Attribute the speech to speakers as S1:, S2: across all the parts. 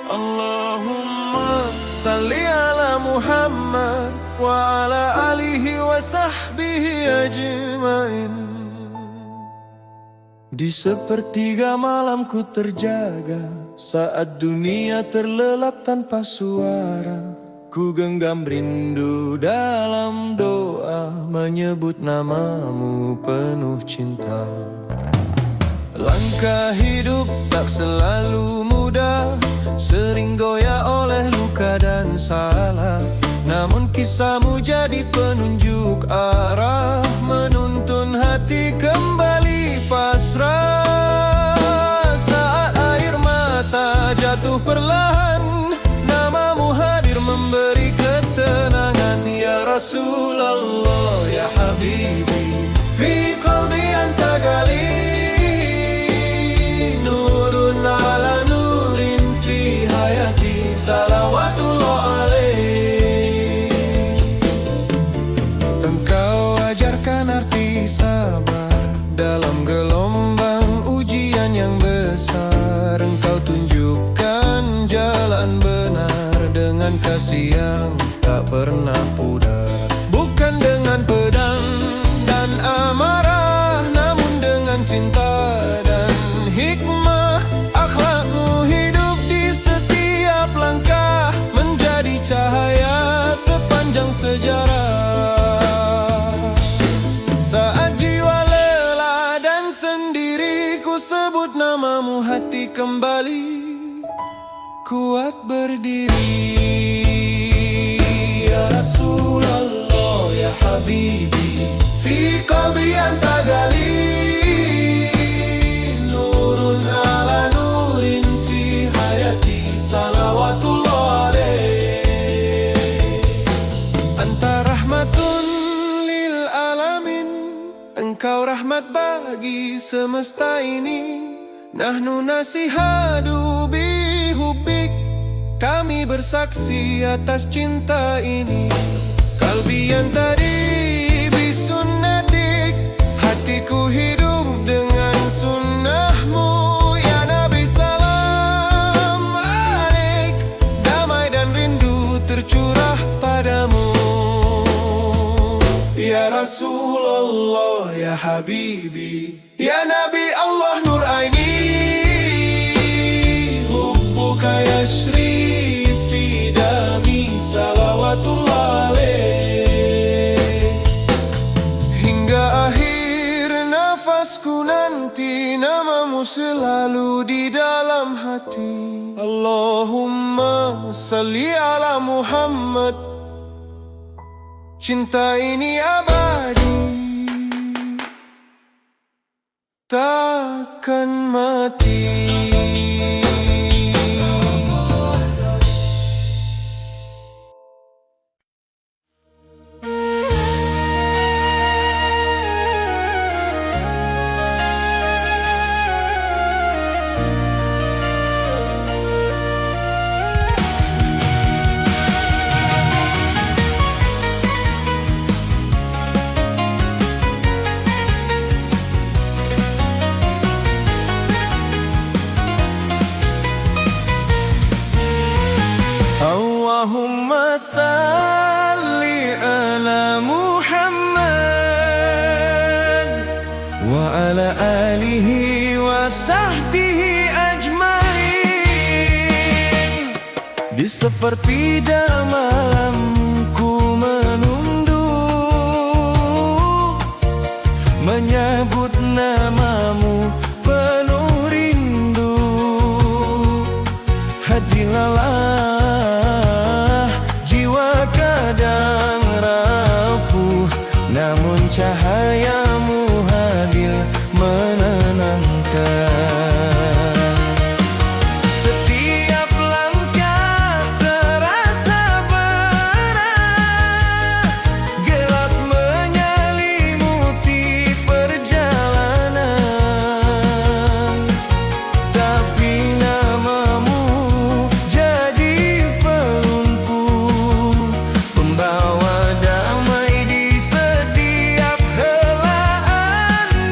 S1: Allahumma salli ala Muhammad wa ala alihi wa sahbihi ajmain. Di sepertiga malamku terjaga, saat dunia terlelap tanpa suara, ku genggam rindu dalam doa, menyebut namamu penuh cinta. Langkah hidup tak selalu mudah, sering goyah oleh luka dan salah. Namun kisahmu jadi penunjuk arah, menuntun hati kembali pasrah. Saat air mata jatuh perlahan, namamu hadir memberi ketenangan. Ya Rasulullah, ya Habibi, fi qalbi anta gali, nurun ala nurin fi hayati, salawatullah alaih. Engkau ajarkan arti sabar dalam gelombang ujian yang besar. Engkau tunjukkan jalan benar dengan kasih yang tak pernah pudar. Bukan dengan pedang dan amarah, namun dengan cinta dan hikmah. Akhlakmu hidup di setiap langkah, menjadi cahaya sepanjang sejarah. Saat jiwa lelah dan sendiri, ku sebut namamu, hati kembali kuat berdiri. Ya Rasulullah, ya Habibi, fi qalbi anta gali, nurun ala nurin fi hayati, salawatullah alaih. Anta rahmatun lil alamin, engkau rahmat bagi semesta ini. Nahnu nasihadu bihubbik, kami bersaksi atas cinta ini. Kalbi yang tadi bisunnatik, hatiku hidup dengan sunnahmu. Ya Nabi salam alaik, damai dan rindu tercurah padamu. Ya Rasulullah, ya Habibi, ya Nabi Allah nur aini, hubbuka yashri fi dami, salawatullah alaih. Hingga akhir nafasku nanti, namamu selalu di dalam hati. Allahumma salli ala Muhammad, cinta ini abadi, takkan mati. Allahumma salli ala Muhammad wa ala alihi wa sahbihi ajmain. Di sepertiga malamku menunduk, menyebut namamu penuh rindu. Hadirlah kadang rapuh, namun cahayamu hadir menenangkan. Setiap langkah terasa berat, gelap menyelimuti perjalanan. Tapi namamu jadi pelungku, pembawa damai di setiap helaan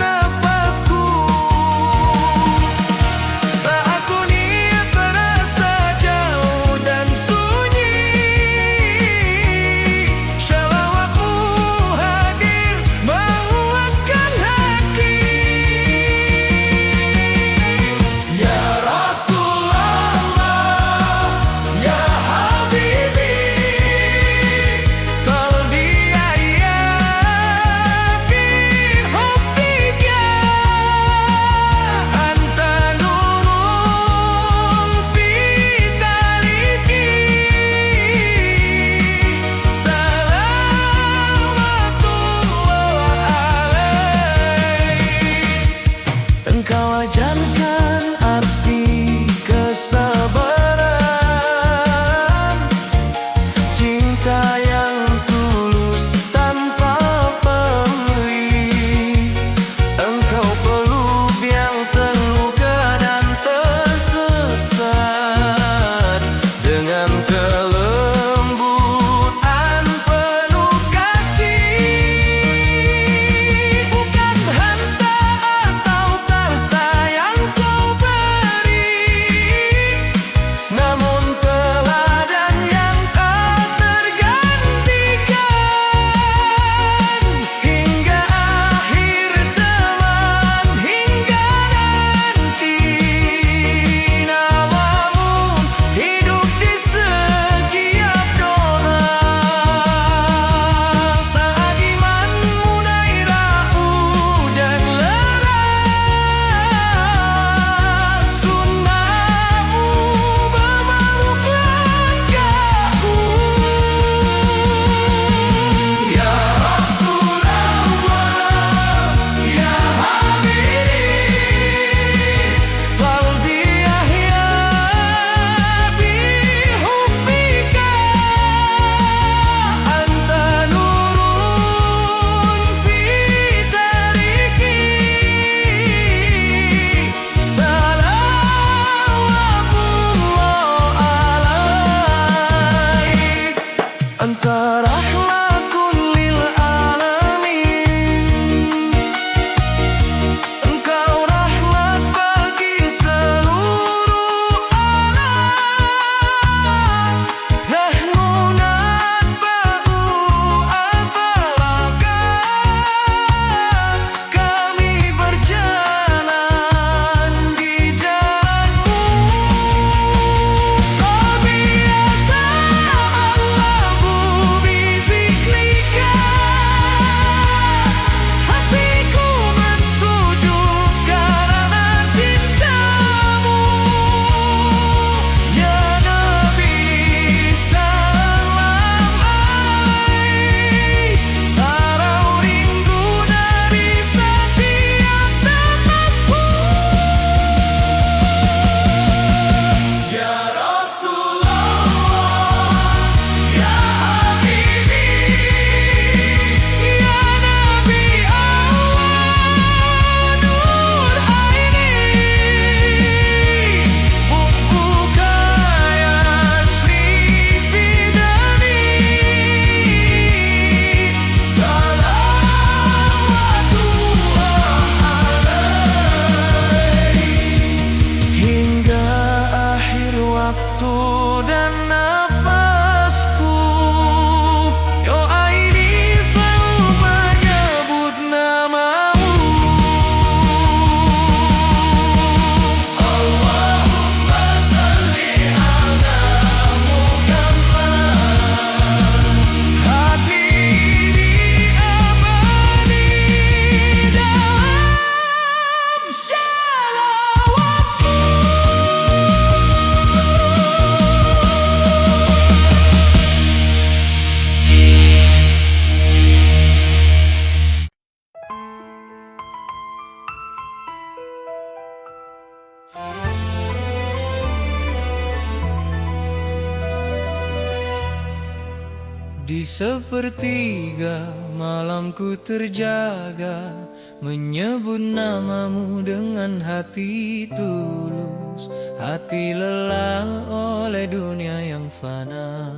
S2: Di sepertiga malamku terjaga, menyebut namamu dengan hati tulus. Hati lelah oleh dunia yang fana,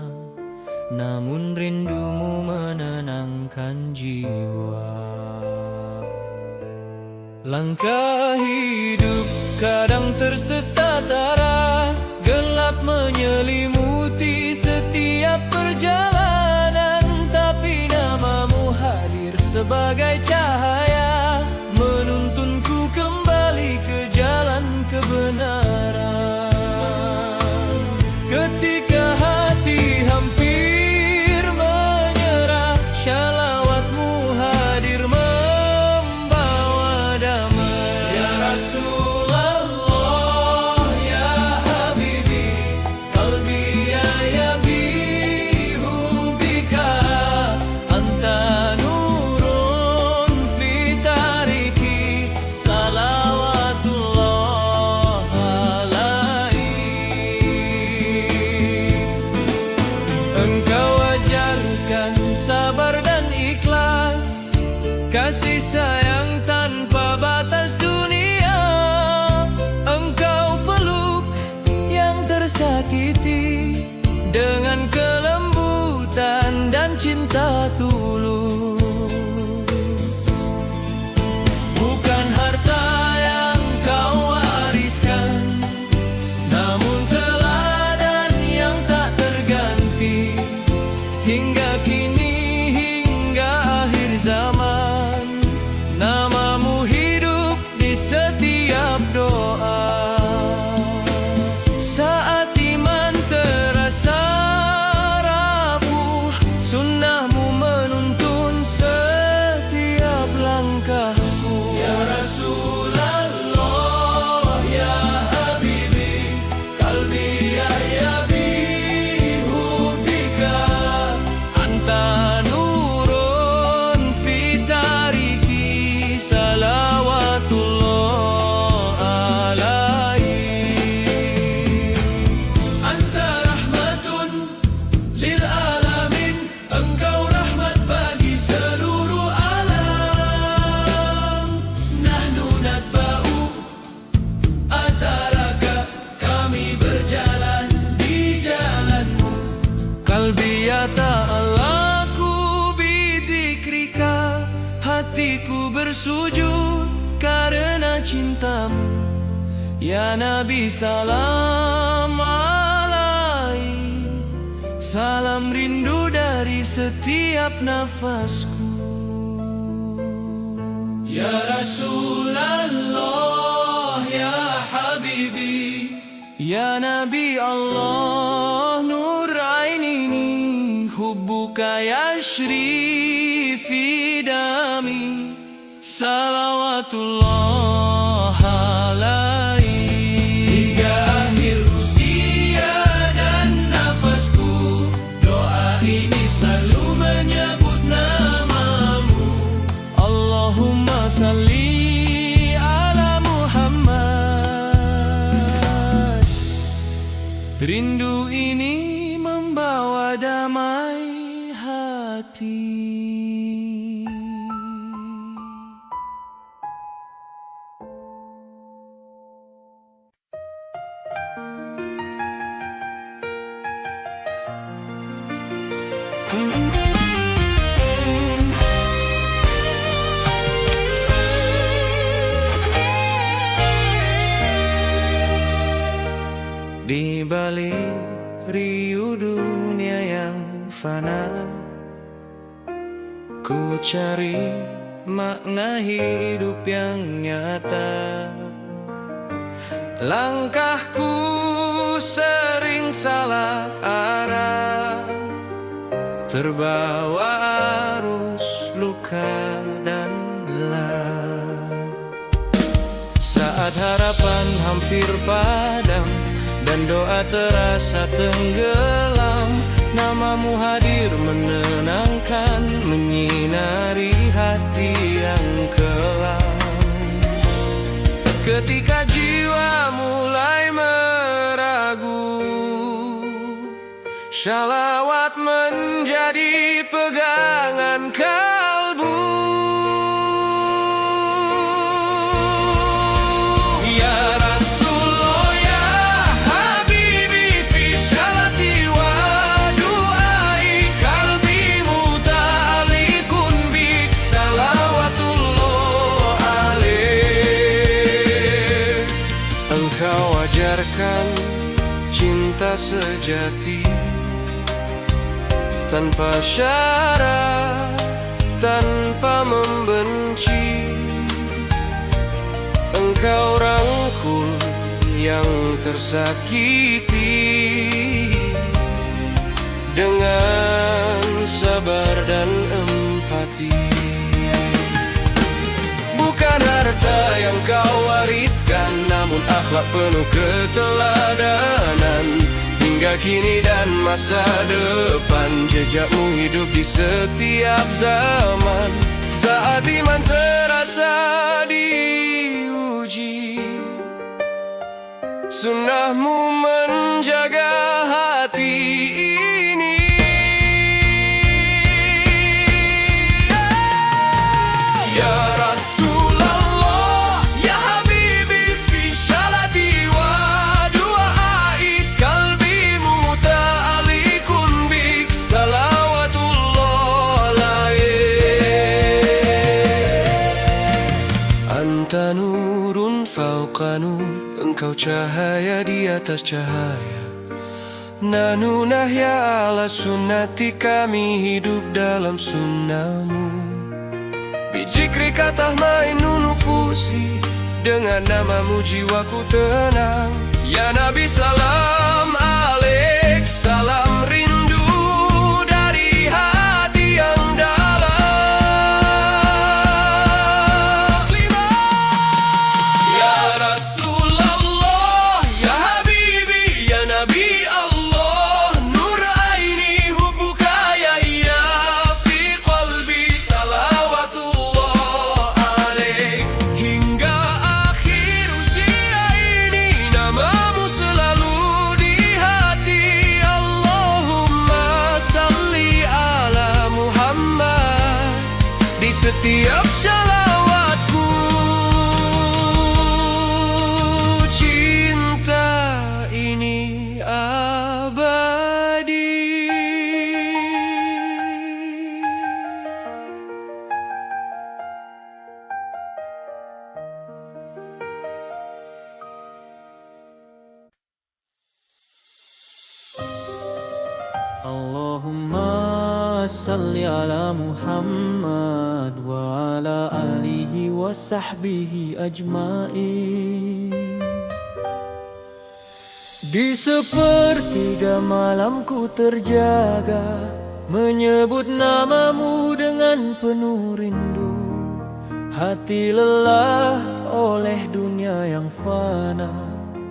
S2: namun rindumu menenangkan jiwa. Langkah hidup kadang tersesat arah, gelap menyelimuti setiap perjalanan. Tapi namamu hadir sebagai cahaya, menuntunku kembali ke jalan kebenaran. Ketika hati hampir menyerah, shalawatmu hadir membawa damai. Ya Rasulullah, ya Habibi, qalbi ya bihubika, anta nurun fi tariki, salawatullah alaihi. Engkau ajarkan sabar dan ikhlas, kasih sayang tanpa batas dunia. Engkau peluk yang tersakiti dengan kelembutan dan cinta tulus. Bukan harta yang kau wariskan, namun teladan yang tak terganti. Hingga kini, hingga akhir zaman, namamu hidup di setiap doa. Saat iman terasa rapuh, sunnahmu menuntun setiap langkahku. Ya Rasulullah, ya Habibi, qalbi ya bihubika, anta nurun fi tariki, salawatullah alaihi. Anta rahmatun lil alamin, engkau rahmat bagi seluruh alam. Nahnu natba'u ataraka, kami berjalan di jalanmu. Kalbi ya ta'alaku bizikrika, hatiku bersujud karena cintamu. Ya Nabi salam alaihi, salam rindu dari setiap nafasku. Ya Rasulullah, ya Habibi, ya Nabi Allah, nur ainini, hubbuka yashri fi dami, salawatullah alaihi. Hingga akhir usia dan nafasku, doa ini selalu menyebut namamu. Allahumma salli ala Muhammad. Rindu ini membawa damai hati. Di balik riuh dunia yang fana, ku cari makna hidup yang nyata. Langkahku sering salah arah, terbawa arus luka dan lelah. Saat harapan hampir padam dan doa terasa tenggelam, namamu hadir menenangkan, menyinari hati yang kelam. Ketika jiwa mulai meragu, Shalawat menjadi pegangan kalbu. Ya Rasulullah ya Habibi fi sholati wa du'ai qalbi muta'alliqun bik salawatullah alaih. Engkau ajarkan cinta sejati tanpa syarat, tanpa membenci. Engkau rangkul yang tersakiti dengan sabar dan empati. Bukan harta yang kau wariskan, namun akhlak penuh keteladanan. Hingga kini dan masa depan, jejakmu hidup di setiap zaman. Saat iman terasa diuji, sunnahmu menjaga hati ini. Ya Rasulullah ya Habibi fi sholati wa du'ai qalbi muta'alliqun bik salawatullah alaih. Anta nurun fauqa nur, engkau cahaya di atas cahaya. Nahnu nahya ala sunnati, kami hidup dalam sunnahmu. Bijikrika tahmainu nufusi, dengan namamu jiwaku tenang. Ya Nabi salam alaik, salam rindu dari hati yang dalam. Ya Rasulullah ya Habibi ya Nabi Allah, nur aini hubbuka ya fi qalbi salawatullah alaik. Hingga akhir usia ini namamu selalu di hati. Allahumma salli ala Muhammad di setiap shalawatku. Cinta ini abadi. Allahumma salli ala Muhammad wa ala alihi wa sahbihi ajmain. Di sepertiga malamku terjaga, menyebut namamu dengan penuh rindu. Hati lelah oleh dunia yang fana,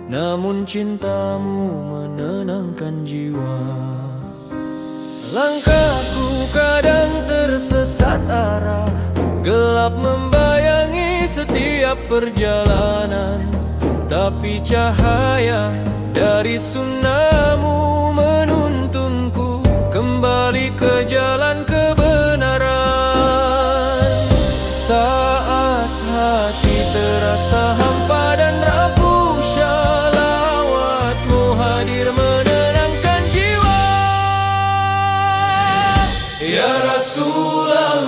S2: namun cintamu menenangkan jiwa. Langkahku kadang tersesat arah, gelap membayangi setiap perjalanan. Tapi cahaya dari sunnahmu menuntunku kembali ke jalan kebenaran. Saat hati terasa hampa dan rapuh, shalawatmu hadir menenangkan jiwa. Ya Rasulullah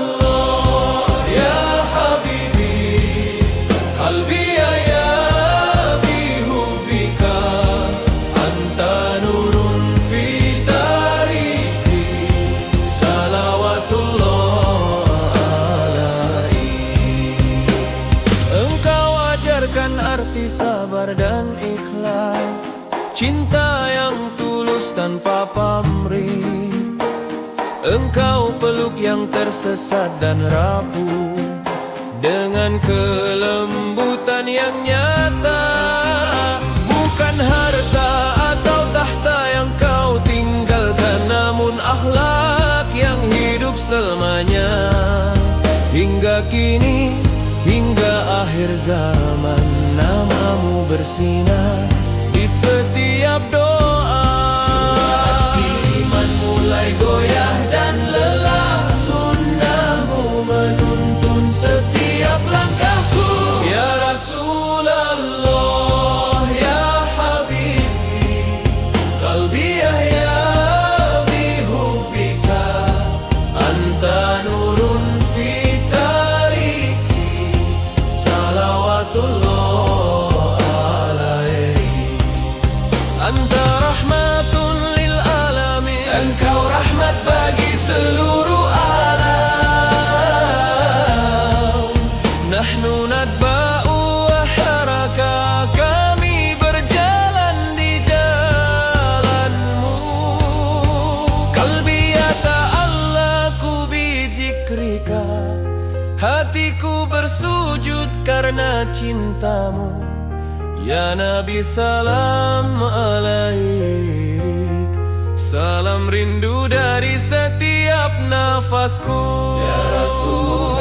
S2: ya Habibi qalbi ya bihubbika, anta nurun fi tariki salawatullah alaih. Engkau ajarkan arti sabar dan ikhlas, cinta yang tulus tanpa pamrih. Engkau peluk yang tersesat dan rapuh dengan kelembutan yang nyata. Bukan harta atau tahta yang kau tinggalkan, namun akhlak yang hidup selamanya. Hingga kini, hingga akhir zaman, namamu bersinar di setiap doa. Surat mulai goyah dan lelah, sunnahmu menuntun setiap langkahku. Ya Rasulullah, ya Habibi, qalbi yahya bihubbika, anta nurun fi tariki, salawatullah alaihi. Anta rahmatun lil alamin, engkau rahmat bagi seluruh alam. Nahnu nadba'u wa haraka, kami berjalan di jalanmu. Qalbi yata'allaku bi zikrika, hatiku bersujud karena cintamu. Ya Nabi salam alaik, salam rindu dari setiap nafasku. Ya Rasulullah,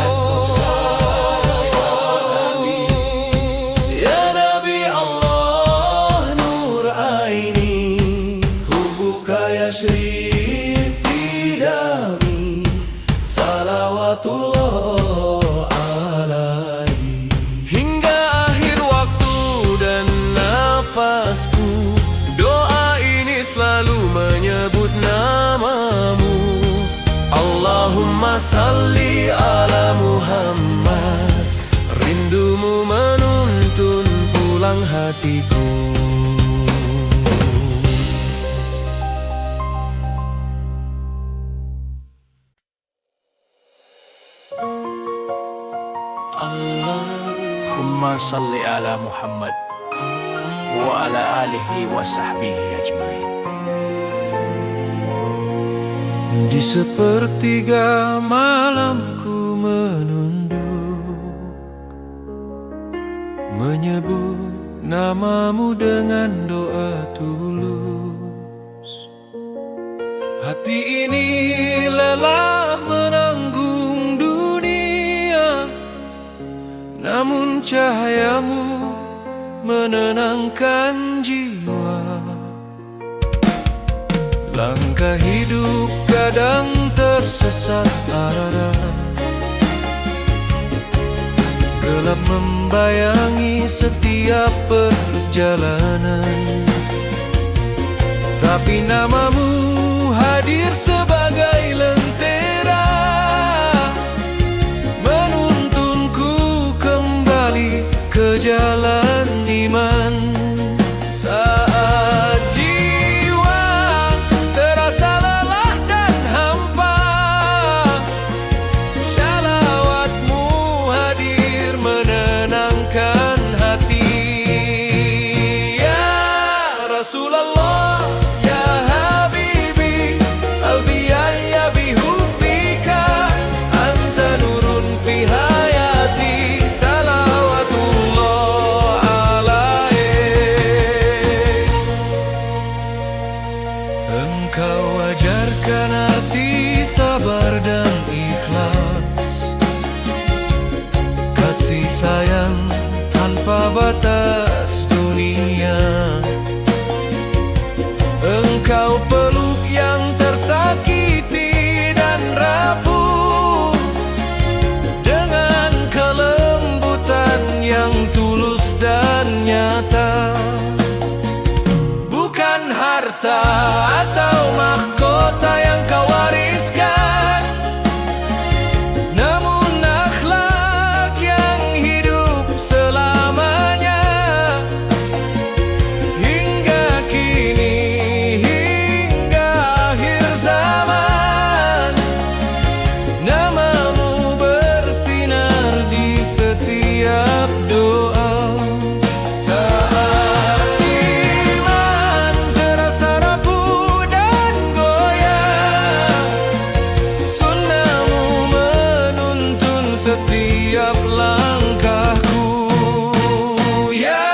S2: ya Nabi Allah, nur aini, hubuka yashrif fi dami, salawatullah alaihi. Hingga akhir waktu dan nafasku, doa ini selalu menyebut namamu. Allahumma salli ala Muhammad, rindumu menuntun pulang hatiku.
S3: Allahumma salli ala Muhammad wa ala alihi wa sahbihi ajmain.
S2: Di sepertiga malamku menunduk, menyebut namamu dengan doa tulus. Hati ini lelah menanggung dunia, namun cahayamu menenangkan jiwa. Langkah hidup kadang tersesat arah, gelap membayangi setiap perjalanan. Tapi namamu hadir sebagai lentera, menuntunku kembali ke jalan iman. Saat jiwa terasa lelah dan hampa, shalawatmu hadir menenangkan hati. Ya Rasulullah, ya Habibi, qalbi yahya bihubbika, anta nurun fi hayati, salawatullah alaik. Engkau ajarkan arti sabar dan ikhlas, kasih sayang tanpa batas dunia. Engkau peluk yang tersakiti dan rapuh, dengan kelembutan yang tulus dan nyata. Bukan harta atau mahkota yang kau wariskan, namun akhlak yang hidup selamanya. Hingga kini, hingga akhir zaman, namamu bersinar di setiap doa. Saat iman terasa rapuh dan goyah, sunnahmu menuntun setiap langkahku. Ya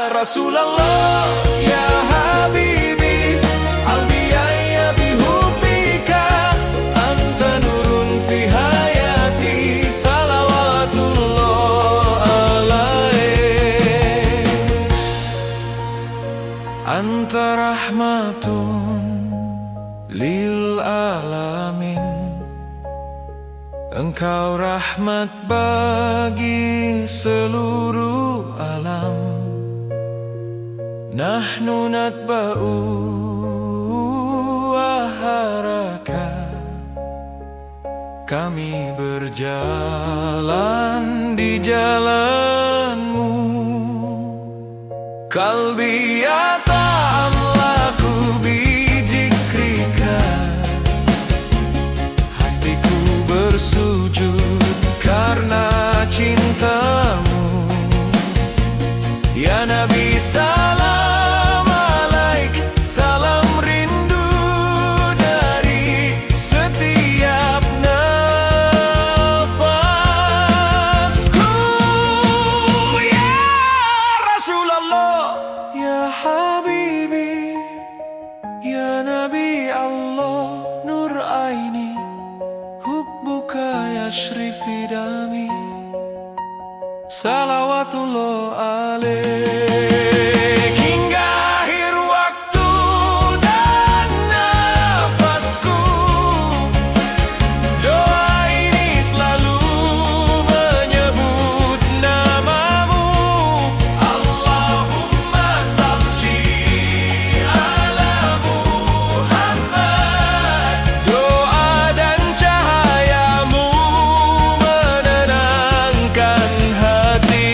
S2: Rasulullah, ya Habibi, qalbi yahya bihubbika, anta nurun fi hayati, salawatullah alaik. Anta rahmatun lil Engkau rahmat bagi seluruh alam. Nahnu natba'u aharaka, kami berjalan di jalanmu. Kalbi yata'allaku bidzikrika, hatiku bersujud karena cintamu. Ya Nabi, salam alaik, salam rindu dari setiap nafasku. Ya Rasulullah, ya Habibi, ya Nabi Allah, nur aini, hubbuka yashrifi dami. Salawatullah alaik hingga akhir waktu dan nafasku. Doa ini selalu menyebut namamu. Allahumma salli ala Muhammad. Doa dan cahayamu menenangkan hati.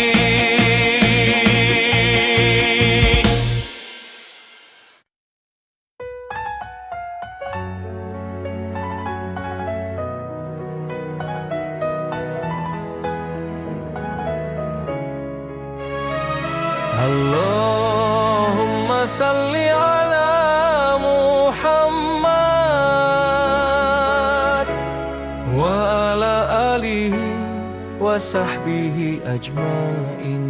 S2: Allahumma salli ala Muhammad wa ala alihi wa sahbihi ajmain.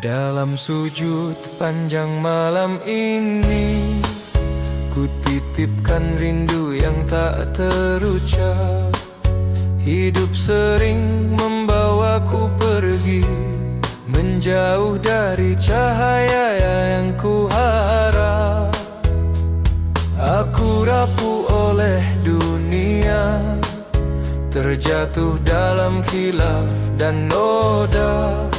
S2: Dalam sujud panjang malam ini, ku titipkan rindu yang tak terucap. Hidup sering membawaku pergi, menjauh dari cahaya yang ku harap. Aku rapuh oleh dunia, terjatuh dalam khilaf dan noda.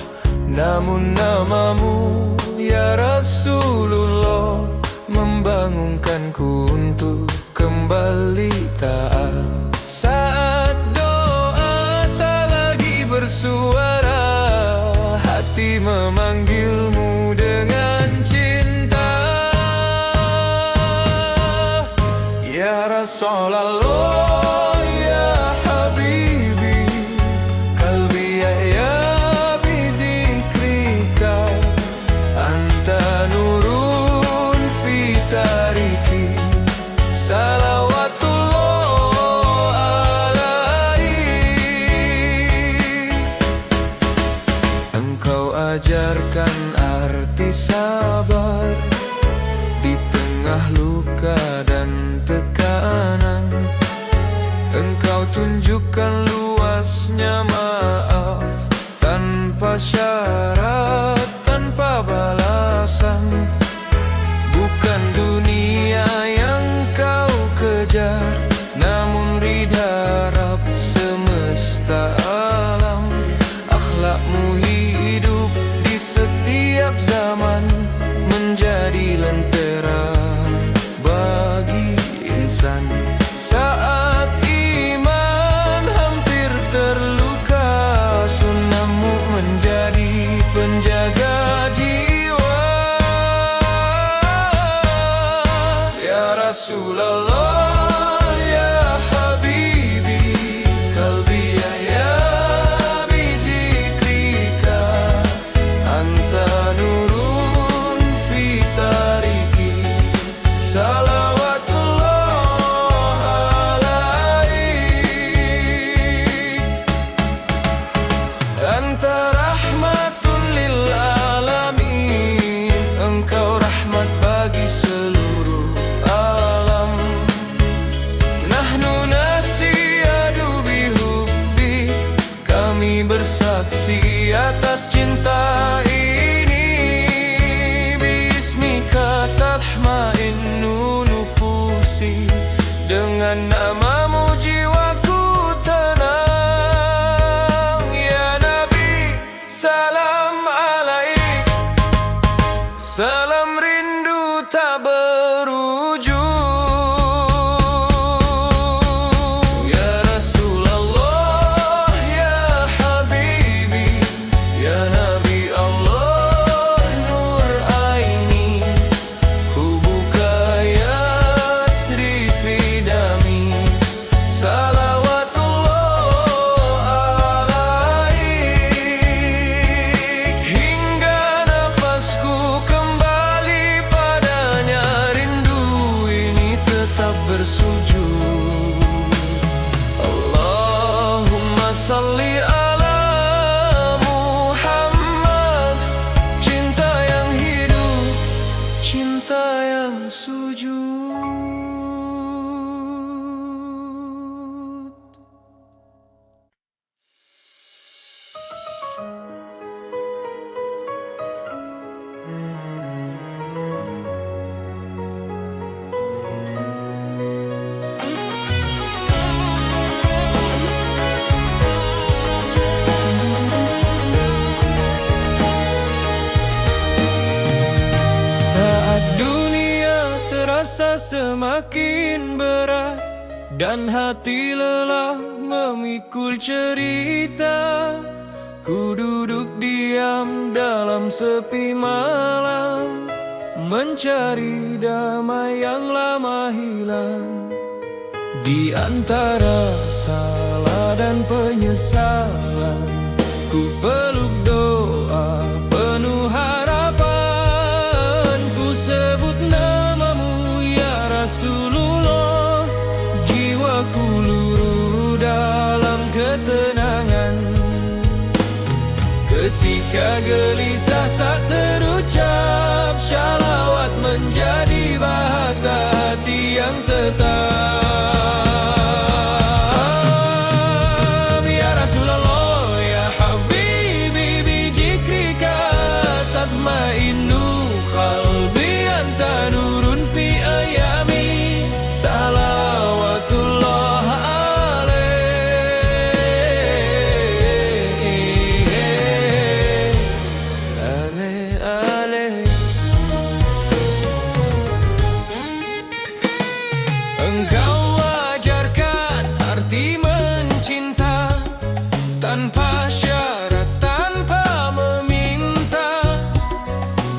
S2: Namun namamu, ya Rasulullah, membangunkanku untuk kembali taat. Saat doa tak lagi bersuara, hati memanggilmu dengan cinta. Ya Rasulullah, ya Habibi, kalbi ya bidzikrika, anta nurun fi tariki. Salawatullah alaik. Engkau ajarkan arti sabar di tengah luka dan tekanan. Engkau tunjukkan luasnya maaf tanpa syarat, tanpa balasan. Bukan dunia yang kau kejar, namun ridha Rabb semesta alam. Akhlakmu hidup di setiap zaman. salli ala Muhammad. Cinta yang hidup, cinta yang sujud. Terasa semakin berat dan hati lelah memikul cerita. Ku duduk diam dalam sepi malam, mencari damai yang lama hilang. Di antara salah dan penyesalan, ku peluk doa penuh harapan. Ku sebut namamu ya Rasulullah, jiwaku luruh dalam ketenangan. Ketika gelisah tak terucap, shalawat menjadi bahasa hati yang tetap. Ya Rasulullah, ya Habibi, bijikrika tatmainnu qalbi, anta nurun fi ayami, salawatullah alaih. Engkau ajarkan arti mencinta tanpa syarat, tanpa meminta.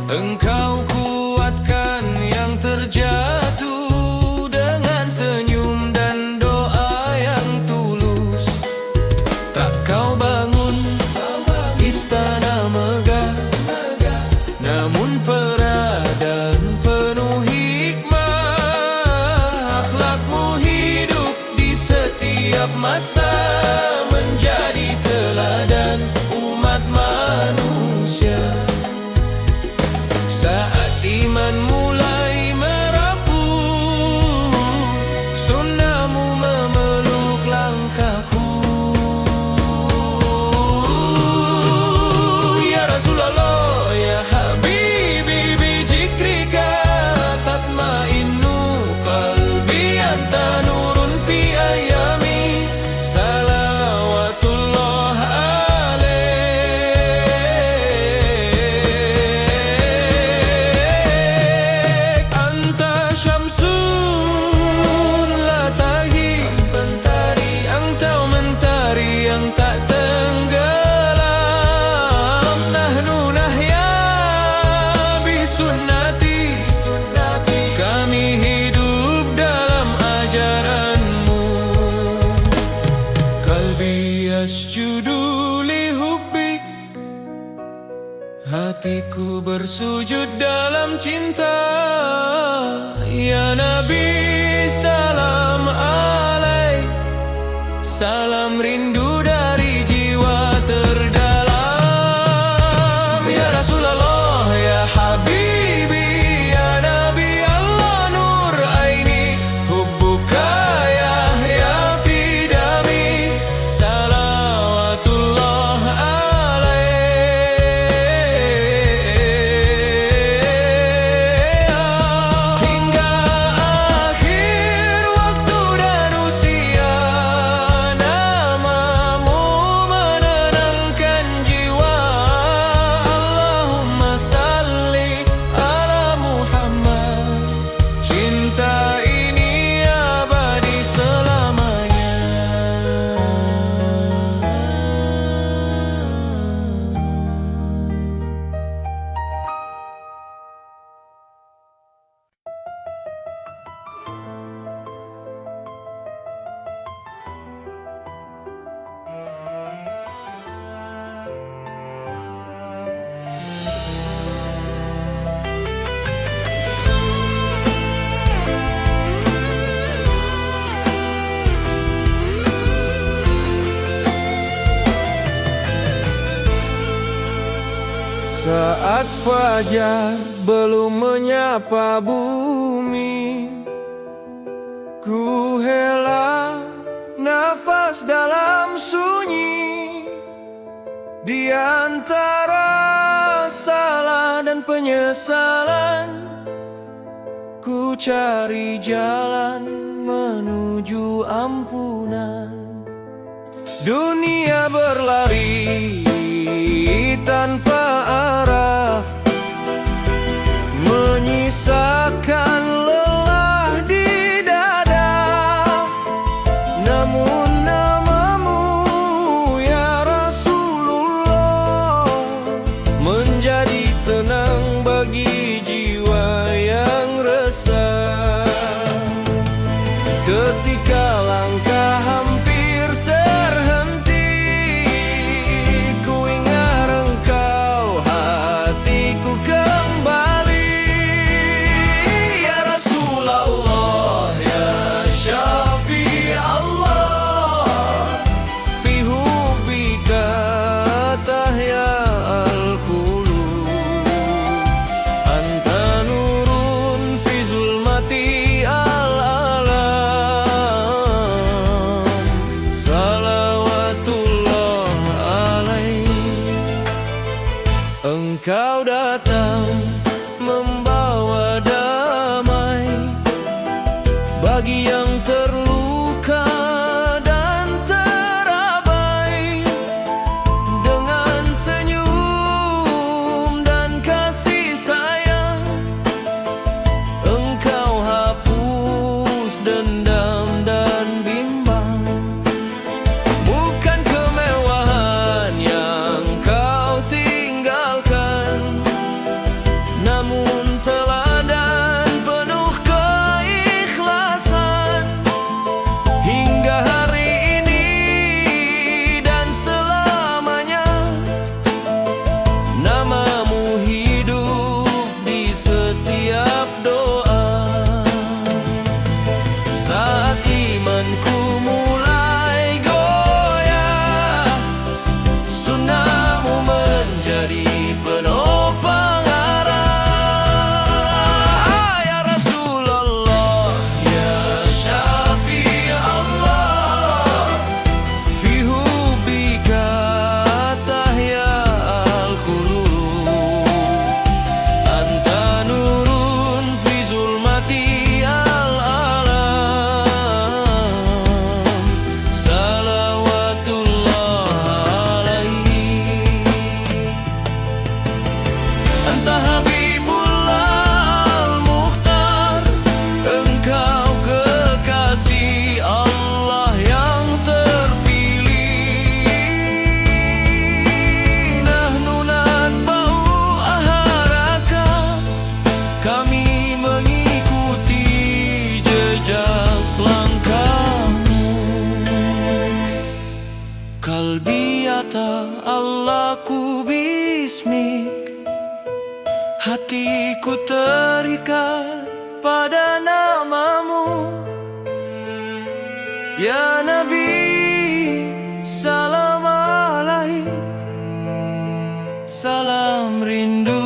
S2: Engkau kuatkan yang terjatuh dengan senyum dan doa yang tulus. Tak kau bangun istana megah, namun peradan penuh hikmah. Akhlakmu hidup di setiap masa, menjadi teladan umat manusia. Saat iman mulai merapuh, sunnahmu memeluk langkahku. Ya Rasulullah, ya Habibi, bijikrika tatmainnu qalbi, anta nurun fi ayami, salawatullah alaik. Anta syamsun la taghib, engkau mentari yang tak tenggelam. Nahnu nahya bi sunnati, kami hidup dalam ajaranmu. Qalbi yasjudu li hubbik, hatiku bersujud dalam cinta. Ya Nabi, salam alaik, salam rindu dari jiwa terdalam. Ya Rasulullah, ya Habibi, ya Nabi Allah, nur aini, hubbuka ya fidami, salawatullah alaih. Hingga akhir waktu dan usia, namamu Saat fajar belum menyapa bumi, ku hela nafas dalam sunyi. Di antara salah dan penyesalan, ku cari jalan menuju ampunan. Dunia berlari tanpa arah, menyisakan lelah di dada. Namun namamu ya Rasulullah menjadi tenang bagi jiwa yang resah. Ketika langkah hampir terhenti, ku ingat engkau, hatiku kembali. Ya Rasulullah, ya Syafi' Allah, fi hubbika tahya al-qulub. Anta nurun fi zulmati al-alam. Salawatullah alaih. Engkau datang membawa damai bagi yang terluka dan terabai. Dengan senyum dan kasih sayang, engkau hapus dendam dan bimbang. Bukan kemewahan yang kau tinggalkan, namun teladan penuh keikhlasan. Hingga hari ini dan selamanya, namamu hidup di setiap doa. Saat imanku mulai goyah, sunnahmu menjadi penopang arah. Ya Rasulullah, ya Syafi' Allah, fi hubbika tahya al-qulub. Anta nurun fi zulmati al-alam. Salawatullah alaih. Anta Habibullah al-Mukhtar, engkau kekasih Allah yang terpilih. Nahnu natba'u aharaka, kami mengikuti jejak langkahmu. Kalbi Allahku bismik, hatiku terikat pada namamu. Ya Nabi, salam alaik, salam rindu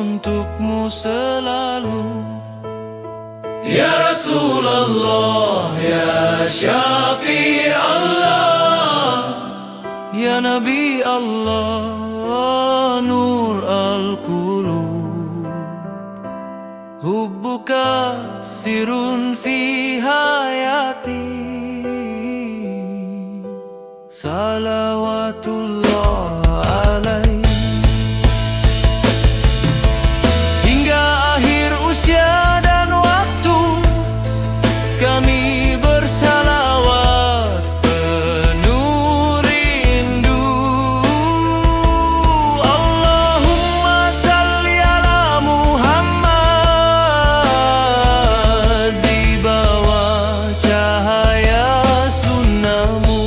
S2: untukmu selalu. Ya Rasulullah, ya Syafi' Allah, ya Nabi Allah, nur al-qulub. Hubbuka sirun fi hayati. Salawatullah alaih. Hingga akhir usia dan waktu, kami bersalawat penuh rindu. Allahumma salli ala Muhammad, di bawah cahaya sunnahmu.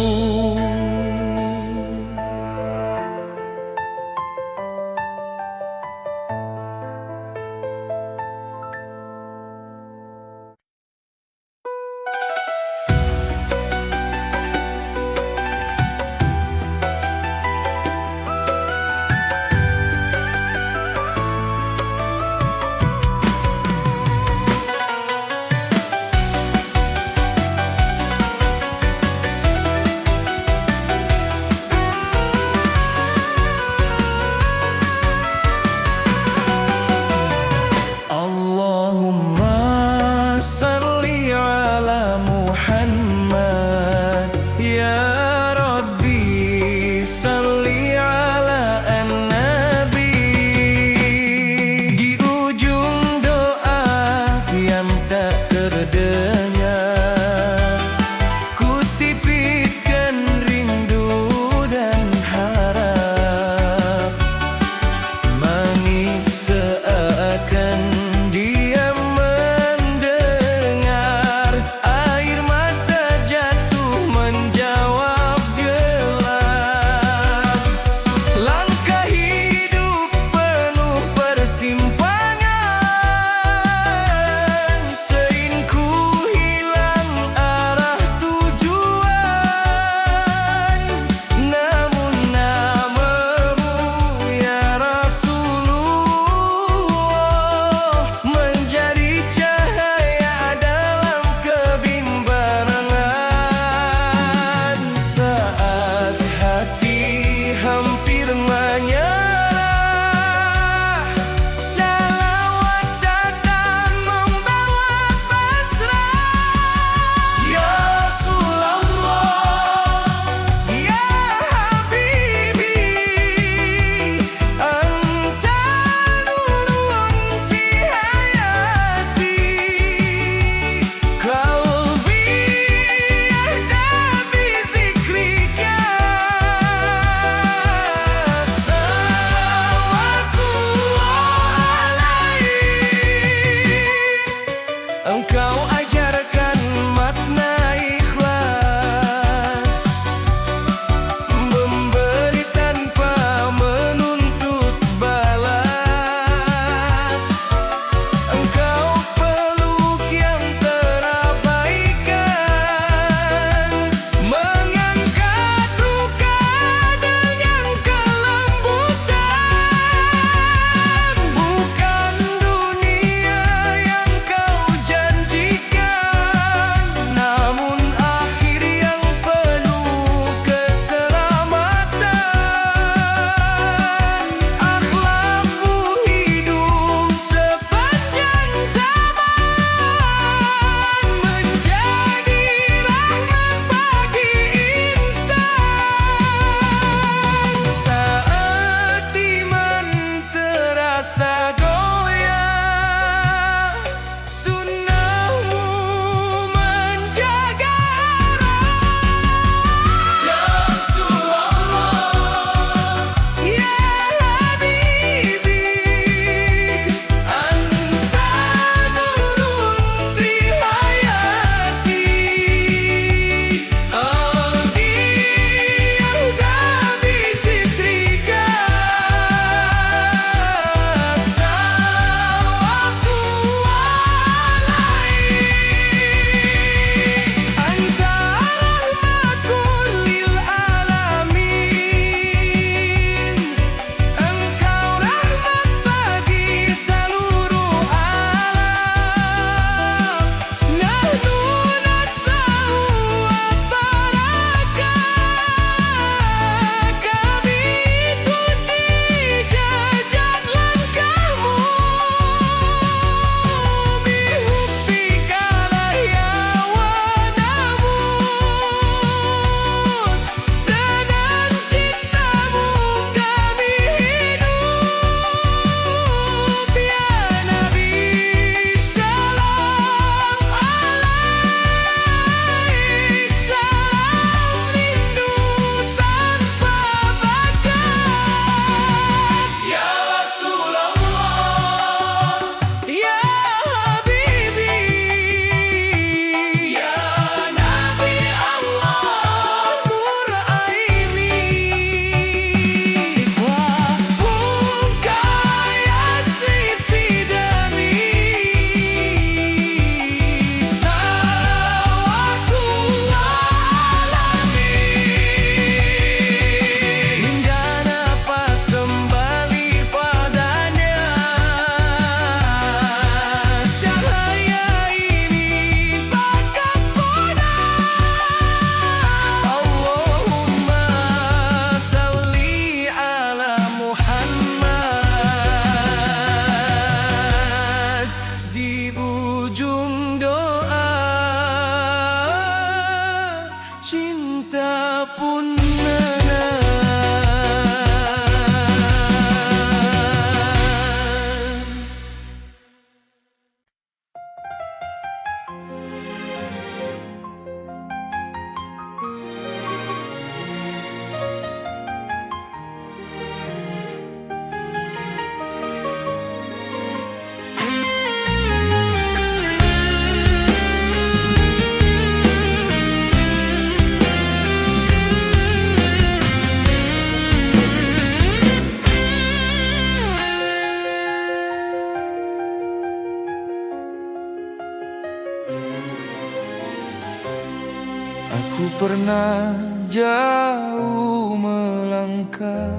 S2: pernah jauh melangkah,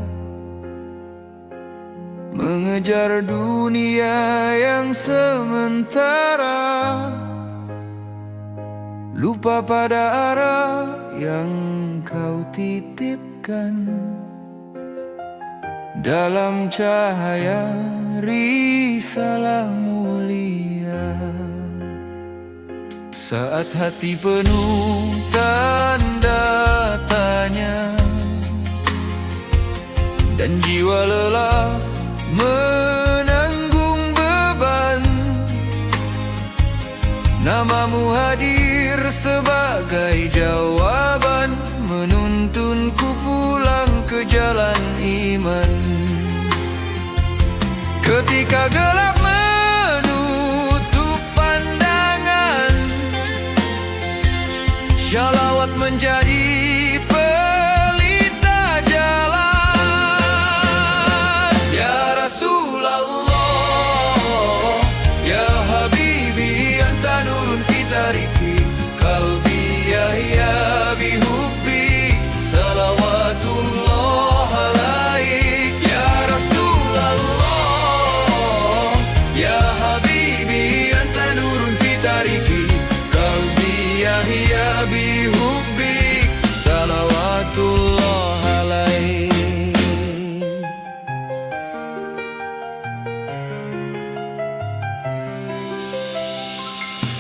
S2: mengejar dunia yang sementara, lupa pada arah yang kau titipkan. Dalam cahaya risalah mulia, saat hati penuh tanda tanya dan jiwa lelah menanggung beban, namamu hadir sebagai jawaban, menuntunku pulang ke jalan iman. Ketika gelap menutup pandangan, shalawat menjadi pelita jalan. Ya Rasulullah, ya Habibi, anta nurun fi tariki qalbi yahya bihubbi salawatullah alaik. Ya Rasulullah, ya Habibi, anta nurun fi tariki qalbi yahya bihubbi salawatullah alaik.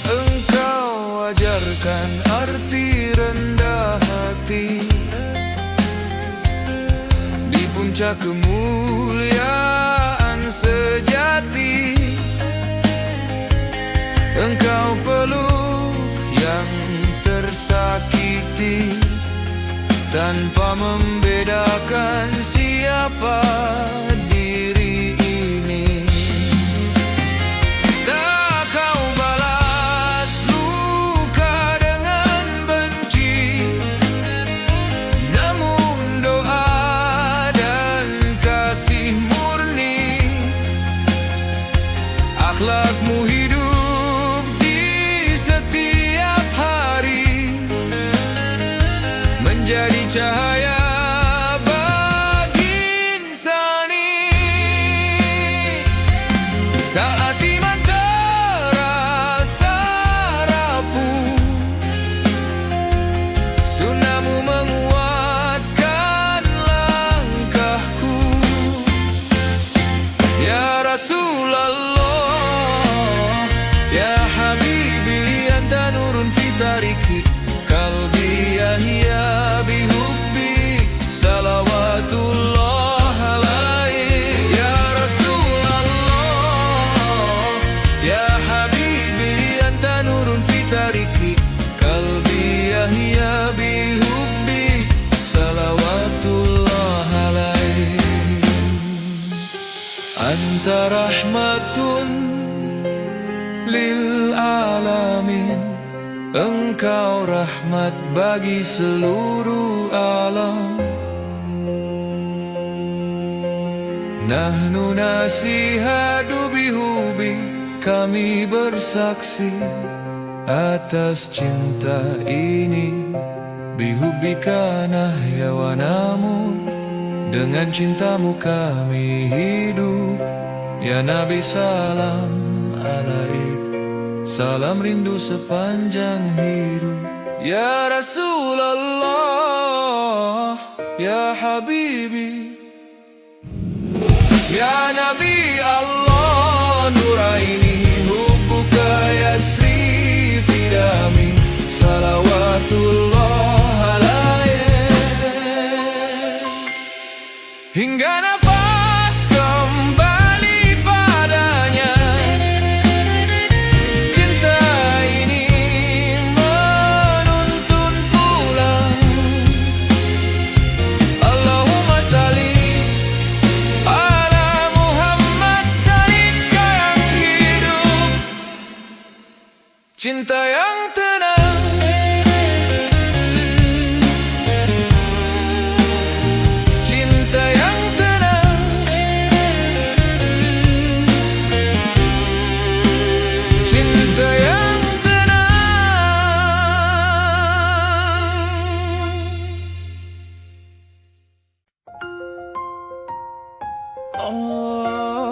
S2: Engkau ajarkan arti rendah hati di puncak kemuliaan sejati. Engkau peluk yang tersakiti tanpa membedakan siapa diri ini. Tak kau balas luka dengan benci, namun doa dan kasih murni. Akhlakmu hidup di setiap hari, menjadi cahaya bagi insani. Saat iman terasa rapuh, sunnahmu menguatkan langkahku. Ya Rasulullah, ya Habibi, anta nurun fi tariki qalbi yahya bihubbi salawatullah alaik. Ya Rasulullah, ya Habibi, anta nurun fi tariki qalbi yahya bihubbi salawatullah alaik. Anta rahmatun lil alamin, engkau rahmat bagi seluruh alam. Nahnu nasihadu bihubi, kami bersaksi atas cinta ini. Bihubika nahya wa namut, dengan cintamu kami hidup. Ya Nabi salam alaik, salam rindu sepanjang hidup. Ya Rasulullah, ya Habibi, ya Nabi Allah nuraini, hubbuka yasri fi dami salawatullah alaik. Hingga nafas kembali padanya, cinta ini menuntun pulang. Allahumma salli ala Muhammad, salika yang hidup, cinta yang tenang, cinta yang tenang.
S4: Allahumma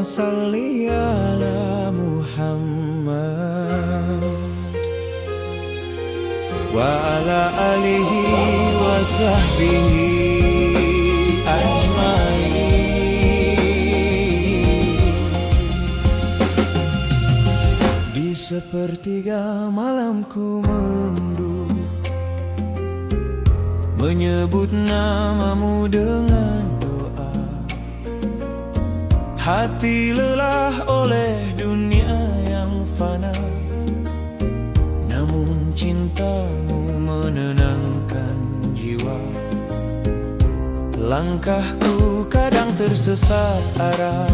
S4: salli ala Muhammad wa ala alihi wa sahbihi ajmain. Di sepertiga malamku mendung, menyebut namamu dengan doa. Hati lelah oleh dunia yang fana, namun cintamu menenangkan jiwa. Langkahku kadang tersesat arah,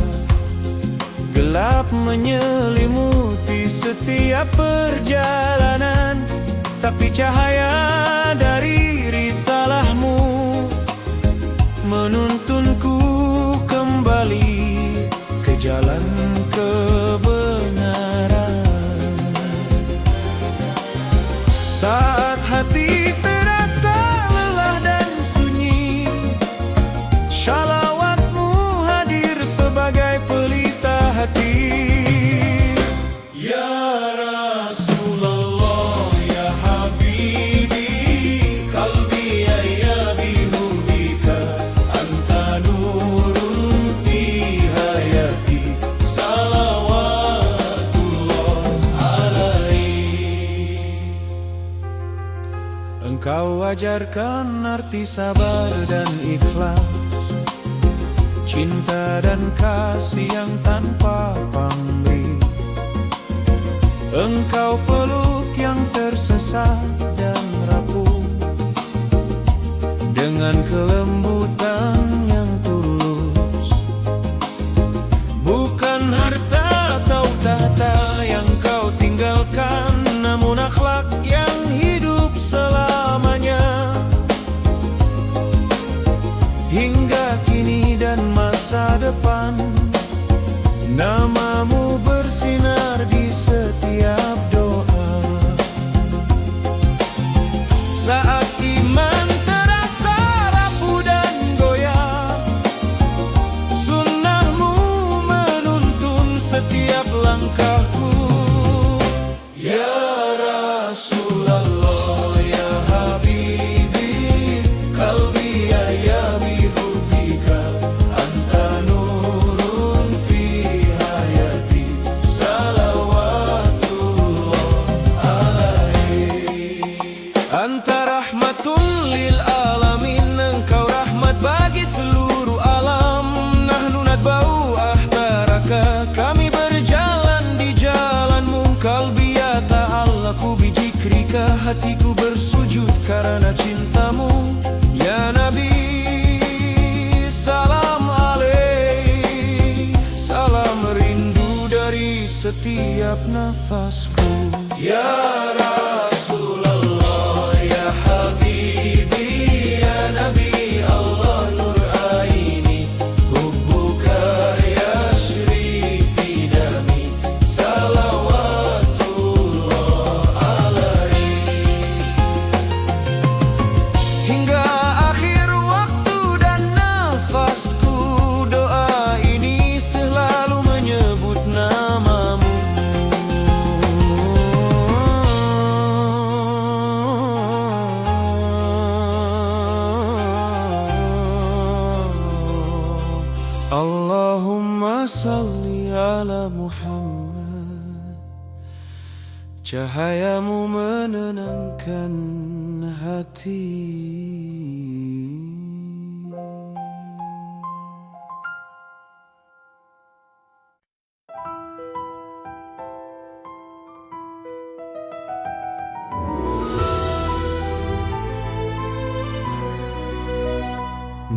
S4: gelap menyelimuti setiap perjalanan, tapi cahaya dari risalahmu menuntunku kembali ke jalan kebenaran. Saat hati terasa lelah dan sunyi, shalawatmu hadir sebagai pelita hati. Ya Rasulullah, ya Habibi, qalbi ya bihubika, anta nurun fi hayati, salawatullah alaih. Engkau ajarkan arti sabar dan ikhlas, cinta dan kasih yang tanpa pamrih. Engkau peluk yang tersesat dan rapuh dengan kelembutan yang tulus. Bukan harta atau tahta yang kau tinggalkan, namun akhlak yang hidup selamanya. Hingga kini dan masa depan, namamu bersinar di setiap doa. Saat iman terasa rapuh dan goyah, sunnahmu menuntun setiap langkahku. Ya Rasulullah, ya Habibi, qalbi ya bihubika, anta nurun fi hayati, salawatullah alaih. Anta rahmatun lil alamin, engkau rahmat bagi seluruh alam. Nahnu nadba'u ahbaraka, kami berjalan di jalanmu. Qalbi ya ta'allaku bijikrika, hatiku bersujud karena cintamu. Ya Nabi, salam alaih, salam rindu dari setiap nafasku. Ya Rasulullah, ya Habibi, ya Nabi Allah nur aini, hubbuka yashri fi dami, salawatullah alaih. Hingga akhir waktu dan nafasku, doa ini selalu menyebut namamu. Allahumma salli ala Muhammad, cahayamu menenangkan hati.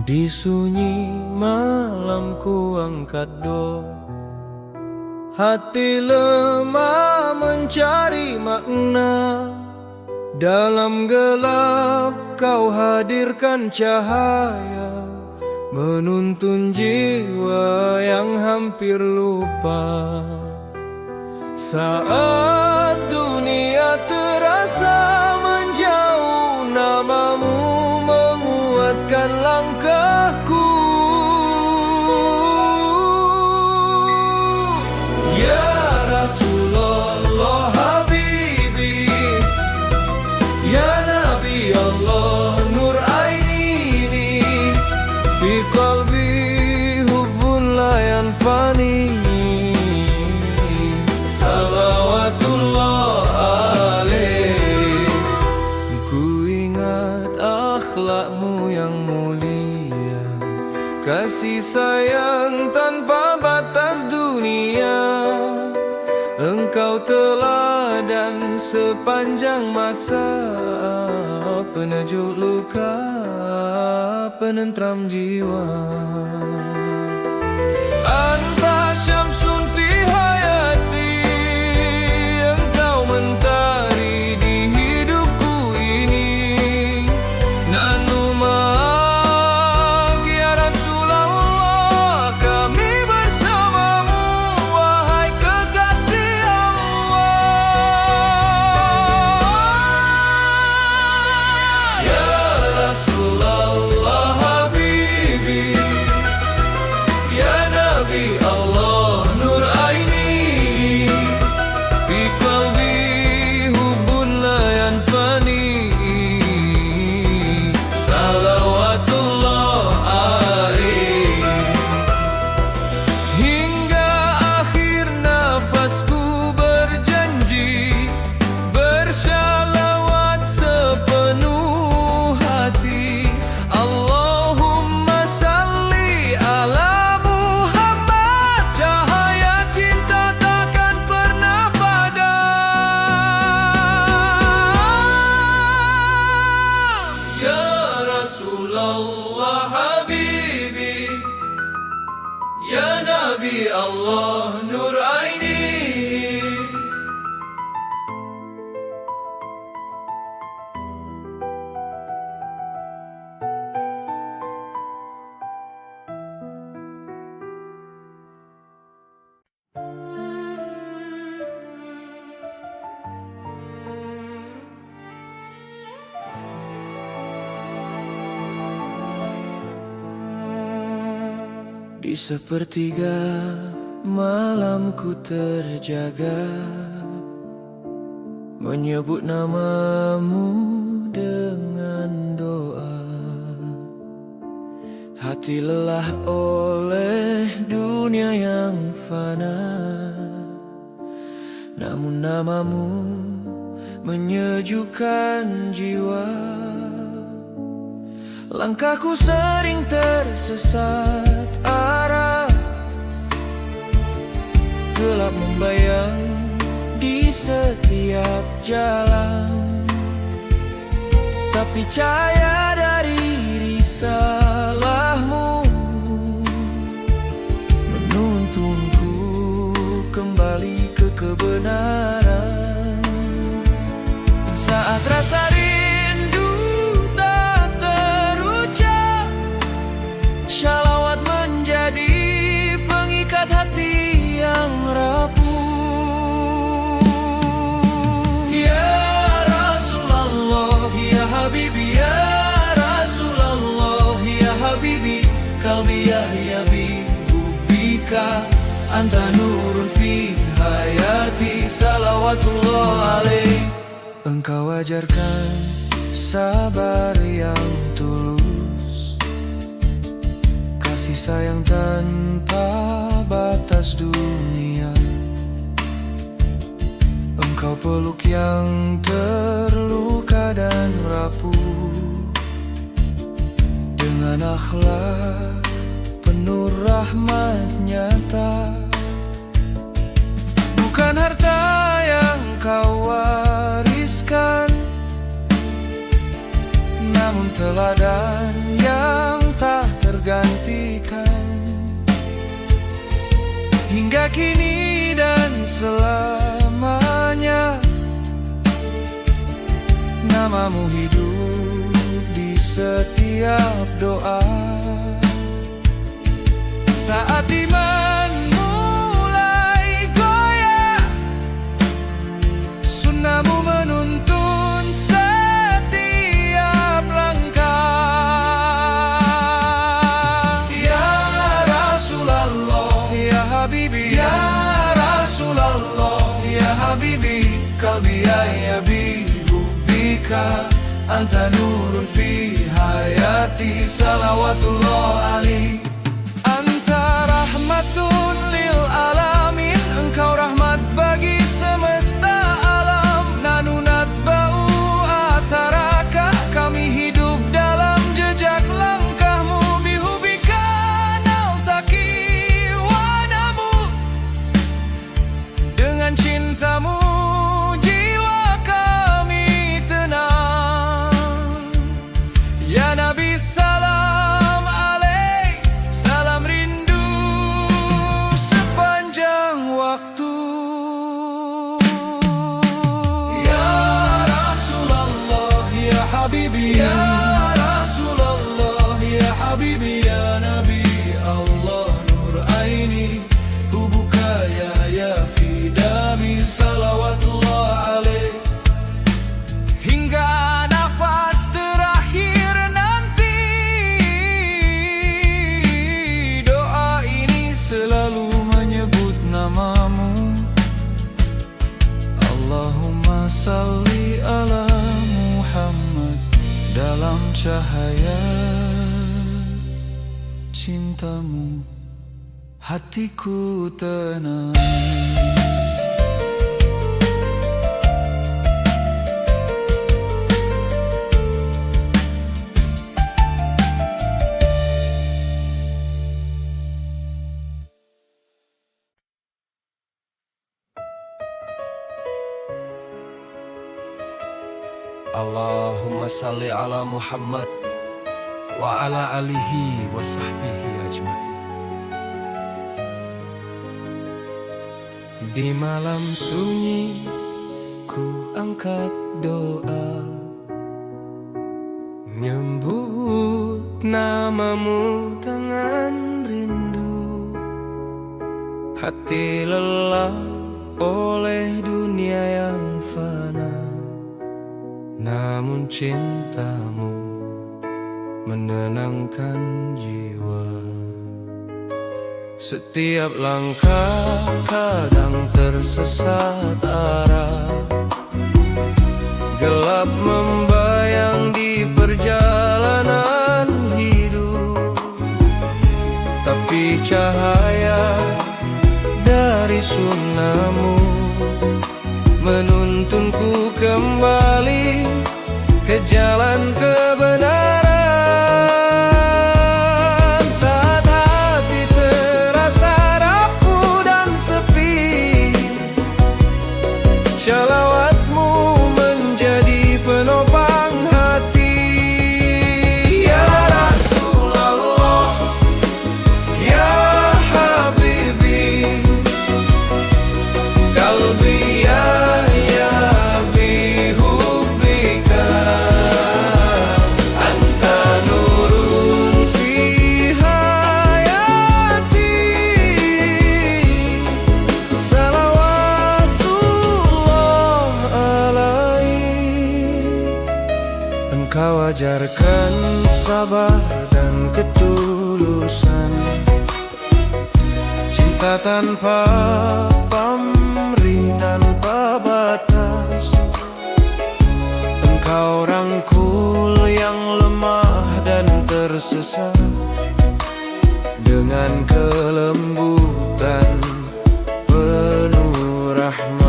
S4: Di sunyi malam ku angkat doa, hati lemah mencari makna. Dalam gelap kau hadirkan cahaya, menuntun jiwa yang hampir lupa. Saat dunia terasa menjauh, namamu menguat
S2: kasih sayang tanpa batas dunia. Engkau teladan sepanjang masa, penejuk luka, penentram jiwa. Anta syamsun fi hayati, engkau mentari di hidupku ini. Nanu ma'ak ya Rasulullah, kami bersamamu wahai kekasih Allah. Ya Rasulullah Habibi, ya Nabi Allah Nur Aini, fi qalbi hubbun la yanfani, salawatullah alaih. Hingga akhir nafasku berjanji bersyalawat sepenuh hati. Allahumma salli ala Muhammad, cahaya cinta takkan pernah padam. Ya Rasulullah Habibi, ya Nabi Allah Nur Aini. Di sepertiga malamku terjaga, menyebut namamu dengan doa. Hati lelah oleh dunia yang fana, namun namamu menyejukkan jiwa. Langkahku sering tersesat arah, gelap membayang di setiap jalan. Tapi cahaya dari risalahmu menuntunku kembali ke kebenaran. Saat rasa rindu tak terucap, shalawat menjadi pengikat hati yang rapuh. Ya Rasulullah, ya Habibi, ya Rasulullah, ya Habibi, qalbi yahyabi hubbika, anta nurun fi hayati, salawatullah alaih. Engkau ajarkan sabar yang tulus, kasih sayang tanpa batas dunia. Engkau peluk yang terluka dan rapuh, dengan akhlak penuh rahmat nyata. Bukan harta yang kau wariskan, namun teladan yang tak tergantikan. Hingga kini dan selamanya, namamu hidup di setiap doa. Saat iman mulai goyah, sunnahmu menuntun setiap langkah. Ya Rasulullah, ya Habibi, ya Rasulullah, ya Habibi, qalbi yahyabi hubbika, anta nurun fi hayati, salawatullah alaih. Anta rahmatun lil alamin, engkau rahmat bagi semesta alam. Nanunat bau ataraka, kami hidup dalam jejak langkahmu. Bihubika
S1: habibi
S2: Ya Rasulullah ya habibi
S1: ya Nabi Allah nur aini hubuka ya fi dami salawatullah alaih.
S2: Hingga nafas terakhir nanti, doa ini
S1: Selalu menyebut namamu, Allahumma salli ala Muhammad. Dalam cahaya cintamu hatiku tenang.
S2: Allahumma salli ala Muhammad wa ala alihi wa sahbihi ajmain. Di malam sunyi ku angkat doa, nyebut namamu dengan rindu. Hati lelah oleh dunia yang fana, namun cintamu menenangkan jiwa. Setiap langkah kadang tersesat arah, gelap membayang di perjalanan hidup. Tapi cahaya dari sunnahmu menuntunku kembali ke jalan kebenaran. Saat hati terasa rapuh dan sepi, shalawatmu menjadi penopang hati. Ya Rasulullah ya habibi qalbi Engkau ajarkan sabar dan ketulusan, cinta tanpa pamrih, tanpa batas. Engkau rangkul yang lemah dan tersesat dengan kelembutan penuh rahmat.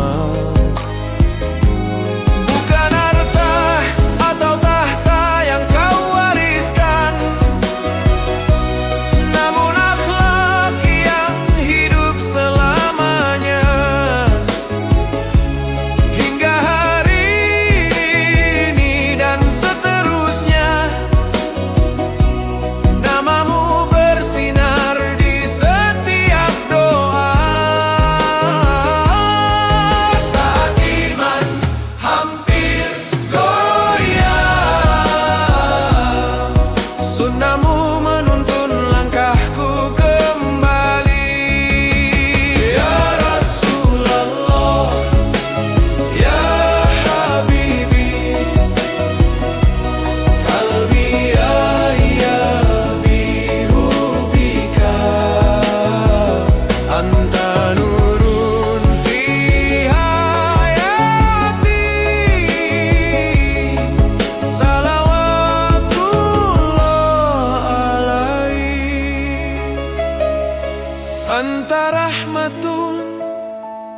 S2: Anta rahmatun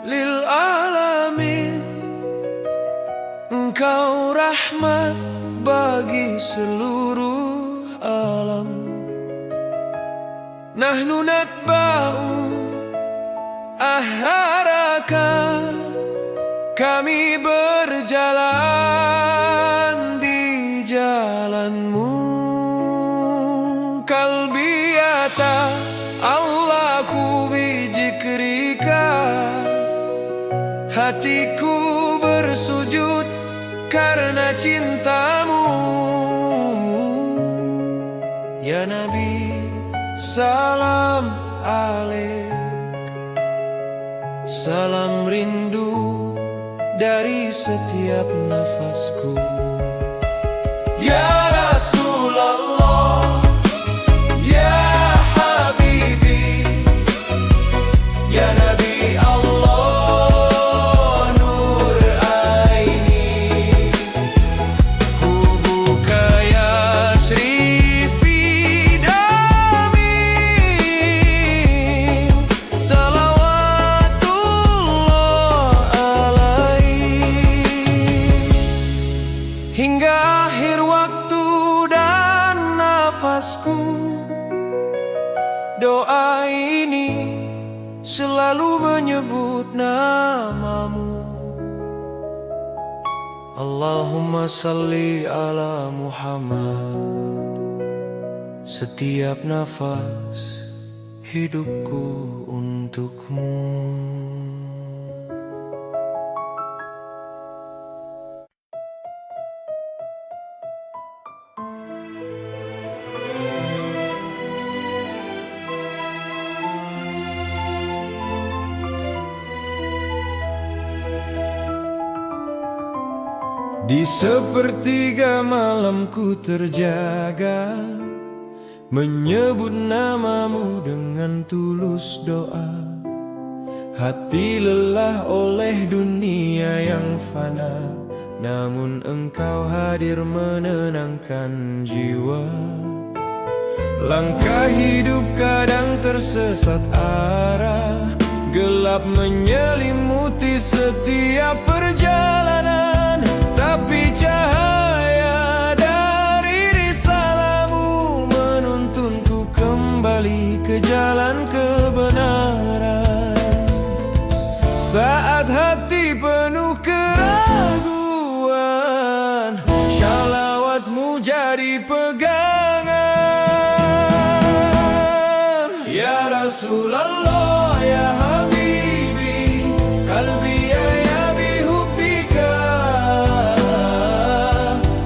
S2: lil alamin, Engkau rahmat bagi seluruh alam. Nahnu natba'u aharaka, kami berjalan di jalanmu. Kalbiyata Allah ku bijikrika, hatiku bersujud karena cintamu. Ya Nabi, salam alaik. Salam rindu dari setiap nafasku. Ya Rasulullah, ya Habibi, ya Nabi Allah, nur aini. Hubuka ya Shrifi dami, salawatullah alaih. Hingga akhir waktu dan nafasku, doa ini selalu menyebut namamu. Allahumma salli ala Muhammad. Setiap nafas hidupku untukmu.
S1: Di sepertiga malamku terjaga, menyebut namamu dengan tulus doa. Hati lelah oleh dunia yang fana, namun engkau hadir menenangkan jiwa. Langkah hidup kadang tersesat arah, gelap menyelimuti setiap perjalanan. Tapi cahaya dari risalahmu menuntunku kembali ke jalan kebenaran. Saat hati penuh keraguan, shalawatmu jadi pegangan. Ya Rasulullah, ya Habibi, kalbi ya bihubbika,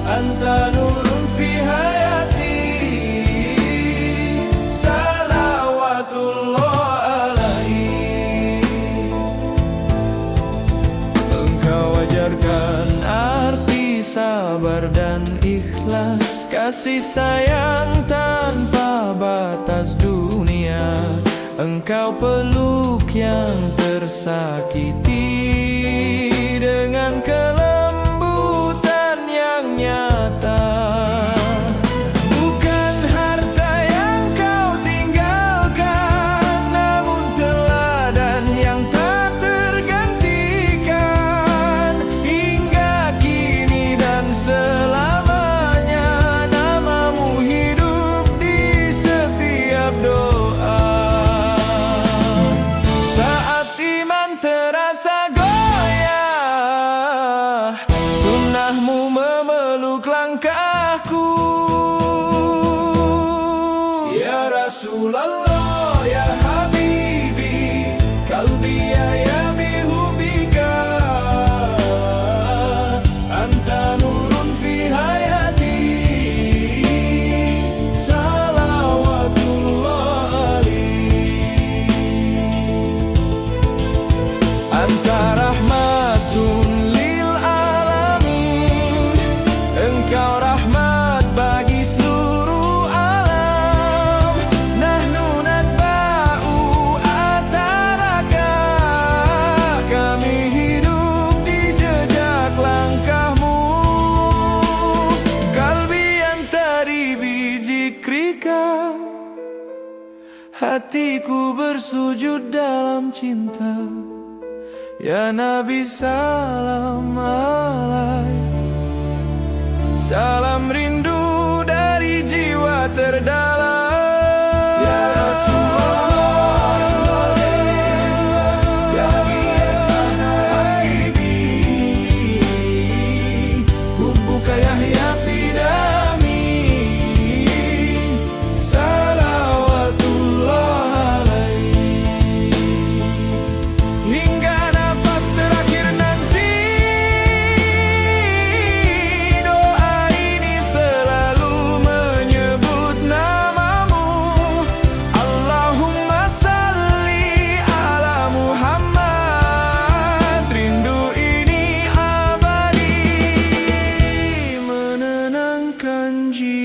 S1: anta nurun fi hayati, salawatullah alaihi. Engkau ajarkan arti sabar dan ikhlas, kasih sayang tanpa batas dunia. Engkau peluk yang tersakiti dengan kelembutan yang nyata. Bukan harta yang kau tinggalkan, namun teladan yang tak tergantikan. Hingga kini dan selamanya, namamu hidup di setiap doa. Saat iman terasa goyah, sunnahmu memeluk langkahku. Ya Rasulullah, ya Habibi, kalbi ya bihubbika, anta nurun fi hayati, salawatullah alaihi. Anta rahmatun lil alamin, engkau rahmat bagi seluruh alam. Nahnu natba'u atharaka, kami hidup di jejak langkahmu. Kalbi antari bizikrika, hatiku bersujud dalam cinta. Ya Nabi, salam alaik. Salam rindu dari jiwa terdalam. Ya Rasulullah, ya Habibi, hubbuka yahya fi dami, salawatullah alaihi. Hingga nafas terakhir nanti, doa ini selalu menyebut nama
S4: janji